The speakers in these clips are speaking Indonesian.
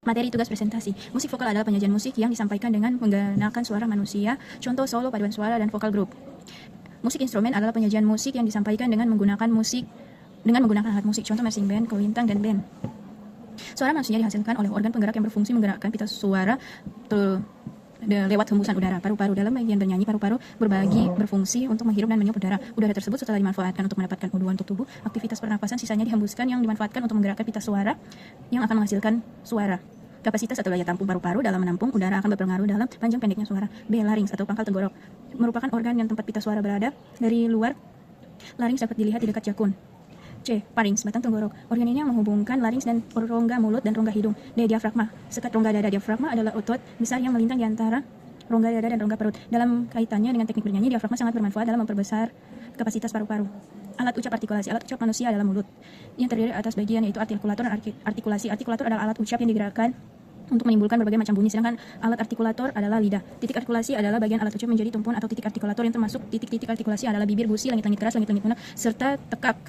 Materi tugas presentasi. Musik vokal adalah penyajian musik yang disampaikan dengan menggunakan suara manusia, contoh solo, paduan suara, dan vokal grup. Musik instrumen adalah penyajian musik yang disampaikan dengan menggunakan alat musik, contoh marching band, kolintang, dan band. Suara manusia dihasilkan oleh organ penggerak yang berfungsi menggerakkan pita suara lewat hembusan udara. Paru-paru dalam bagian bernyanyi, paru-paru berfungsi untuk menghirup dan meniup udara. Udara tersebut setelah dimanfaatkan untuk mendapatkan O2 untuk tubuh, aktivitas pernapasan sisanya dihembuskan yang dimanfaatkan untuk menggerakkan pita suara yang akan menghasilkan suara. Kapasitas atau daya tampung paru-paru dalam menampung udara akan berpengaruh dalam panjang pendeknya suara. B. Larynx atau pangkal tenggorok merupakan organ yang tempat pita suara berada. Dari luar, larynx dapat dilihat di dekat jakun. C. Pharynx, batang tenggorok. Organ ini yang menghubungkan larynx dan rongga mulut dan rongga hidung. D. Diafragma, sekat rongga dada. Diafragma adalah otot besar yang melintang di antara rongga dada dan rongga perut. Dalam kaitannya dengan teknik bernyanyi, diafragma sangat bermanfaat dalam memperbesar kapasitas paru-paru. Alat ucap artikulasi. Alat ucap manusia adalah mulut, yang terdiri atas bagian yaitu artikulator dan artikulasi. Artikulator adalah alat ucap yang digerakkan untuk menimbulkan berbagai macam bunyi, sedangkan alat artikulator adalah lidah. Titik artikulasi adalah bagian alat ucap menjadi tumpuan atau titik artikulator yang termasuk titik-titik artikulasi adalah bibir, gusi, langit-langit keras, langit-langit lunak, serta tekak.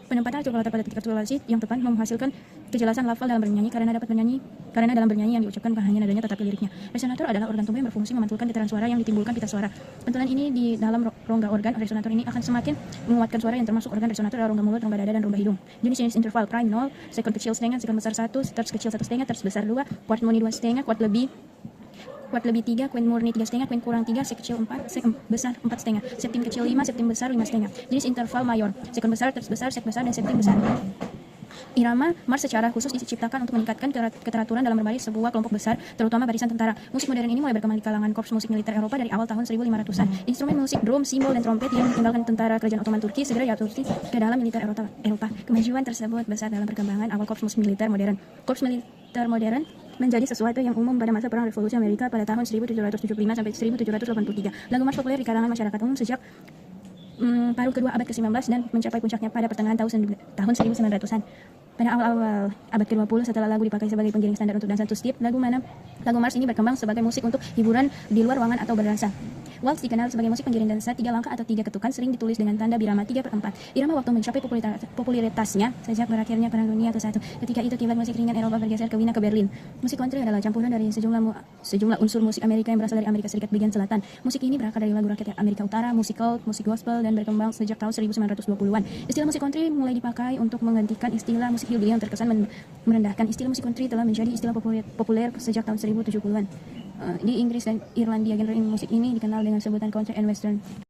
Penempatan artikulator pada titik artikulasi yang tepat menghasilkan kejelasan lafal dalam bernyanyi karena dalam bernyanyi yang diucapkan bukan hanya nadanya tetapi liriknya. Resonator adalah organ tubuh yang berfungsi memantulkan getaran suara yang ditimbulkan pita suara. Pantulan ini di dalam rongga organ resonator ini akan semakin menguatkan suara yang termasuk organ resonator adalah rongga mulut, rongga dada, dan rongga hidung. Jenis-jenis interval prime 0, second kecil setengah, second besar 1, terts kecil 1,5, terts besar 2, quart murni 2,5, quart lebih 3, quint murni 3,5, quint kurang 3, sek kecil 4, sek besar 4,5, septim kecil 5, septim besar 5,5. Jenis interval mayor, second besar, terts besar, sek besar, dan septim besar. Irama Mars secara khusus diciptakan untuk meningkatkan keteraturan dalam berbaris sebuah kelompok besar, terutama barisan tentara. Musik modern ini mulai berkembang di kalangan korps musik militer Eropa dari awal tahun 1500-an. Instrumen musik drum, simbol, dan trompet yang ditinggalkan tentara kerajaan Ottoman Turki segera diadopsi ke dalam militer Eropa. Kemajuan tersebut besar dalam perkembangan awal korps musik militer modern. Korps militer modern menjadi sesuatu yang umum pada masa Perang Revolusi Amerika pada tahun 1775 sampai 1783. Lagu mars populer di kalangan masyarakat umum sejak paruh kedua abad ke-19 dan mencapai puncaknya pada pertengahan tahun 1900-an. Pada awal-awal abad ke-20 setelah lagu dipakai sebagai penggiring standar untuk dansa two-step, lagu mars ini berkembang sebagai musik untuk hiburan di luar ruangan atau berdansa. Waltz dikenal sebagai musik penggiring dansa 3 langkah atau 3 ketukan, sering ditulis dengan tanda birama 3/4. Irama waktu mencapai popularitasnya sejak berakhirnya Perang Dunia ke-1. Ketika itu kiblat musik ringan Eropa bergeser ke Wina ke Berlin. Musik country adalah campuran dari sejumlah unsur musik Amerika yang berasal dari Amerika Serikat bagian selatan. Musik ini berakar dari lagu rakyat Amerika Utara, musik cult, musik gospel, dan berkembang sejak tahun 1920-an. Istilah musik country mulai dipakai untuk menggantikan istilah musik hillbilly yang terkesan merendahkan. Istilah musik country telah menjadi istilah populer sejak tahun 1970-an. Di Inggris dan Irlandia, genre musik ini dikenal dengan sebutan country and western.